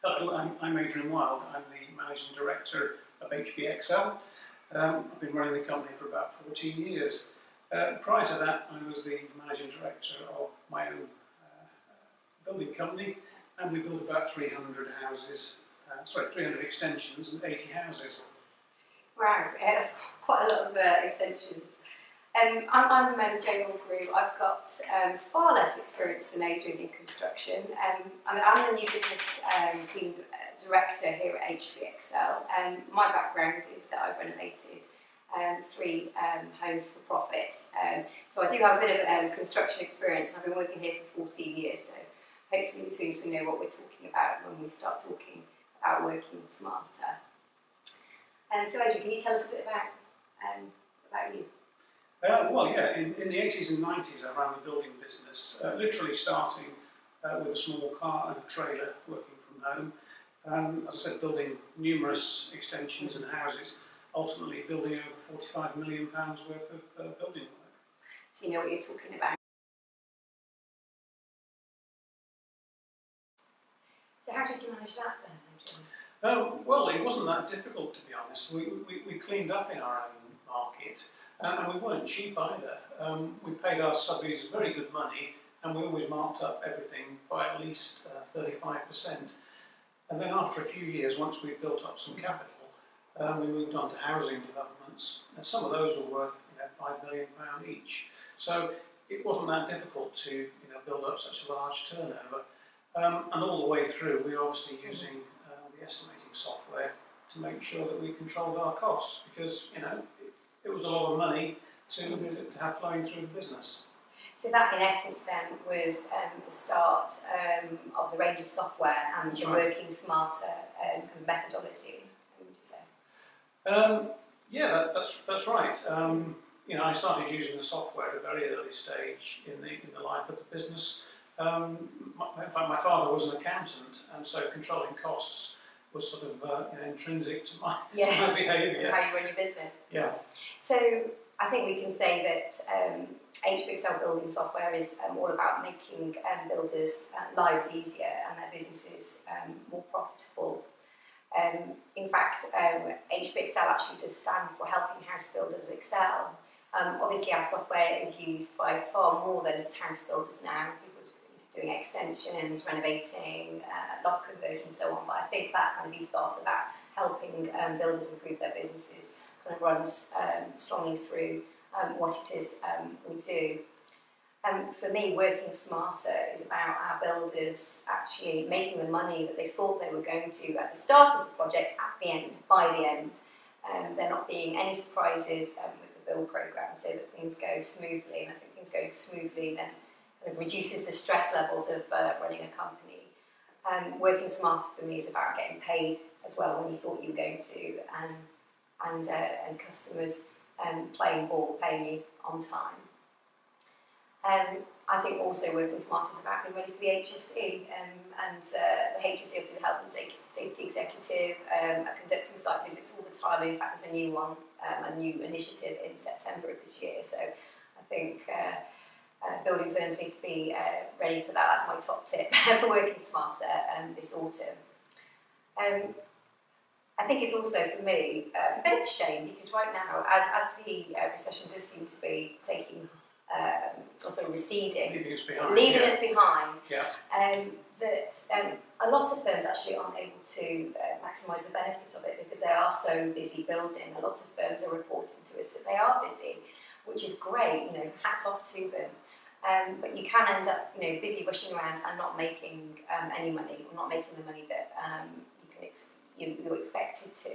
Hello, I'm Adrian Wild. I'm the Managing Director of HBXL. I've been running the company for about 14 years. Prior to that, I was the Managing Director of my own building company, and we built about 300 houses, 300 extensions and 80 houses. Wow, yeah, that's quite a lot of extensions. I'm Jane Grew. I've got far less experience than Adrian in construction. I'm the new business team director here at HBXL. My background is that I've renovated 3 homes for profit. So I do have a bit of construction experience, and I've been working here for 14 years. So hopefully between us we know what we're talking about when we start talking about working smarter. So Adrian, can you tell us a bit about you? Well, yeah, in the 80s and 90s I ran the building business, literally starting with a small car and a trailer, working from home. As I said, building numerous extensions and houses, ultimately building over £45 million worth of building work. So you know what you're talking about. So how did you manage that then, Adrian? Well, it wasn't that difficult, to be honest. We cleaned up in our own market. And we weren't cheap either. We paid our subbies very good money, and we always marked up everything by at least 35%. And then after a few years, once we'd built up some capital, we moved on to housing developments. And some of those were worth £5 million each. So it wasn't that difficult to build up such a large turnover. And all the way through, we were obviously using the estimating software to make sure that we controlled our costs, because it was a lot of money to have flowing through the business. So that, in essence, then, was the start of the range of software and That's the right. working smarter kind of methodology, would you say? Yeah, that's right. I started using the software at a very early stage in the life of the business. In fact, my father was an accountant, and so controlling costs was sort of intrinsic to my behaviour. How you run your business. Yeah. So I think we can say that HBXL building software is all about making builders' lives easier and their businesses more profitable. In fact, HBXL actually does stand for Helping House Builders Excel. Obviously, our software is used by far more than just house builders now. Doing extensions, renovating, loft conversion, and so on. But I think that kind of ethos about helping builders improve their businesses kind of runs strongly through what it is we do. For me, working smarter is about our builders actually making the money that they thought they were going to at the start of the project, at the end, by the end. There not being any surprises with the build programme, so that things go smoothly. And I think things going smoothly then it reduces the stress levels of running a company. Working smarter for me is about getting paid as well when you thought you were going to, and customers playing ball, paying you on time. I think also working smarter is about being ready for the HSE, and the HSE, obviously the Health and Safety Executive, are conducting site visits all the time. In fact, there's a new one, a new initiative in September of this year. So I think building firms need to be ready for that. That's my top tip for working smarter this autumn. I think it's also, for me, a bit of a shame, because right now, as the recession does seem to be taking, also receding, Leaving us behind. That a lot of firms actually aren't able to maximise the benefit of it, because they are so busy building. A lot of firms are reporting to us that they are busy, which is great, hats off to them. But you can end up, busy rushing around and not making any money, or not making the money that you're expected to.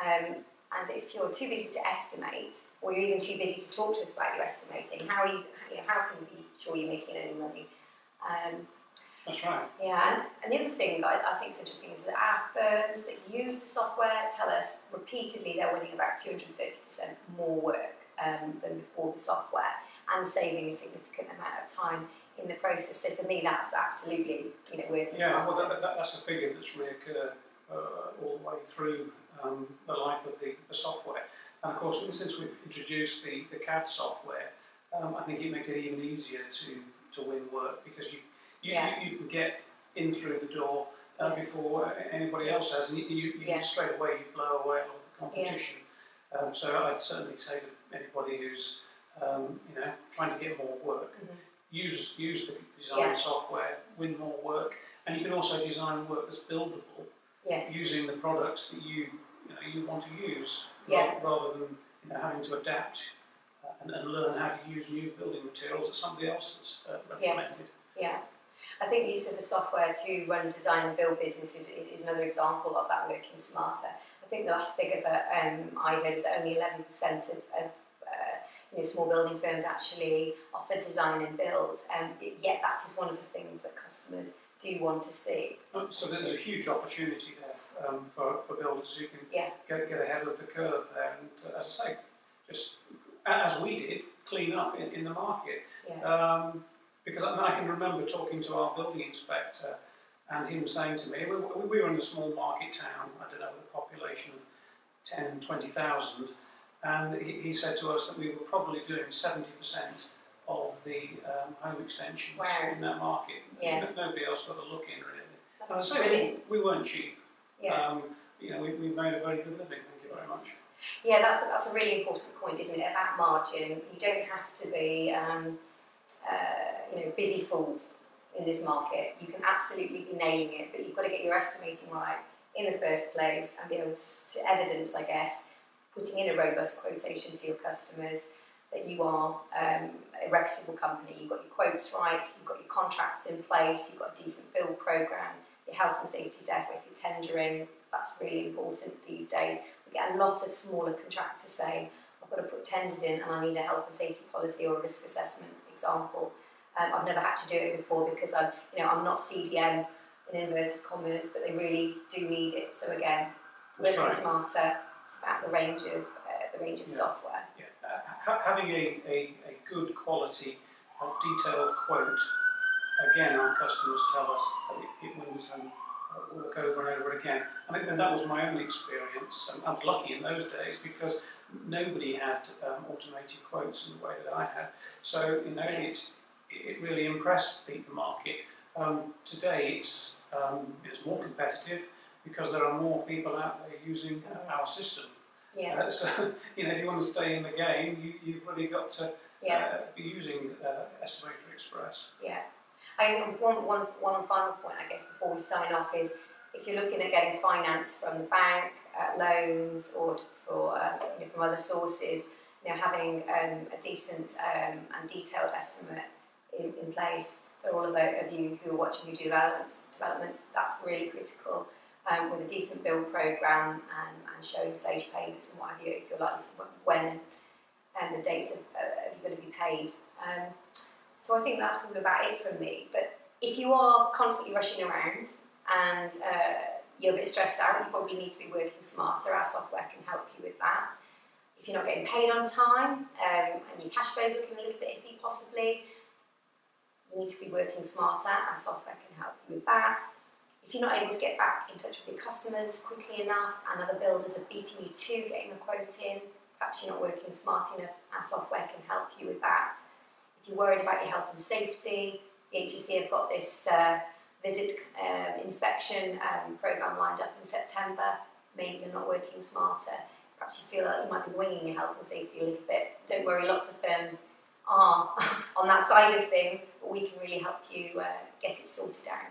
And if you're too busy to estimate, or you're even too busy to talk to us about your estimating, how can you be sure you're making any money? That's right. Yeah, and the other thing I think is interesting is that our firms that use the software tell us repeatedly they're winning about 230% more work than before the software, and saving a significant amount of time in the process. So for me, that's absolutely working. Yeah, well, that's a figure that's reoccurred all the way through the life of the software. And of course, since we've introduced the CAD software, I think it makes it even easier to win work, because you can get in through the door before anybody else has, and you straight away you blow away a lot of the competition. So I'd certainly say to anybody who's trying to get more work, use the design software, win more work, and you can also design work that's buildable using the products that you want to use, rather than having to adapt and learn how to use new building materials that somebody else has recommended. I think the use of the software to run design and build businesses is another example of that working smarter. I think the last figure that I heard was that only 11% of small building firms actually offer design and build, yet that is one of the things that customers do want to see. So there's a huge opportunity there for builders who can get ahead of the curve there, and as I say, just as we did, clean up in the market. Because I can remember talking to our building inspector and him saying to me, we were in a small market town, I don't know, with a population of 10, 20,000, and he said to us that we were probably doing 70% of the home extensions in that market. Nobody else got a look in, really. And as I say, we weren't cheap. We made a very good living, thank you very much. Yeah, that's a really important point, isn't it, about margin. You don't have to be busy fools in this market. You can absolutely be nailing it, but you've got to get your estimating right in the first place and be able to evidence, I guess, putting in a robust quotation to your customers that you are a reputable company. You've got your quotes right, you've got your contracts in place, you've got a decent build programme, your health and safety is there if you're tendering. That's really important these days. We get a lot of smaller contractors saying, I've got to put tenders in and I need a health and safety policy or a risk assessment example. I've never had to do it before because I'm not CDM in inverted commas, but they really do need it. So again, working smarter. It's about the range of software. Having a good quality, detailed quote. Again, our customers tell us that it wins them work over and over again. And that was my only experience. I was lucky in those days because nobody had automated quotes in the way that I had. So it really impressed the market. Today it's more competitive because there are more people out there using our system. So if you want to stay in the game, you've really got to be using Estimator Express. I think one final point, I guess, before we sign off is if you're looking at getting finance from the bank, loans, or from other sources, having a decent and detailed estimate in place for all of you who are watching who do developments, that's really critical. With a decent build programme and showing stage payments and what have you, if you're likely to when and the dates of you're going to be paid. So I think that's probably about it from me. But if you are constantly rushing around and you're a bit stressed out, you probably need to be working smarter. Our software can help you with that. If you're not getting paid on time and your cash flow is looking a little bit iffy possibly, you need to be working smarter. Our software can help you with that. If you're not able to get back in touch with your customers quickly enough and other builders are beating you to getting a quote in, perhaps you're not working smart enough, our software can help you with that. If you're worried about your health and safety, the HSE have got this visit inspection programme lined up in September. Maybe you're not working smarter. Perhaps you feel like you might be winging your health and safety a little bit. Don't worry, lots of firms are on that side of things, but we can really help you get it sorted out.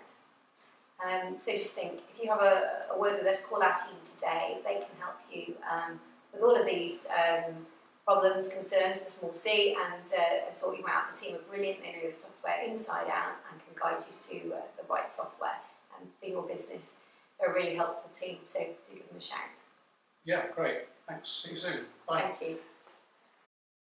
So just think, if you have a word with us, call our team today. They can help you with all of these problems, concerns with a small c, and sort you out. The team are brilliant. They know the software inside out and can guide you to the right software for your business. They're a really helpful team, so do give them a shout. Yeah, great. Thanks. See you soon. Bye. Thank you.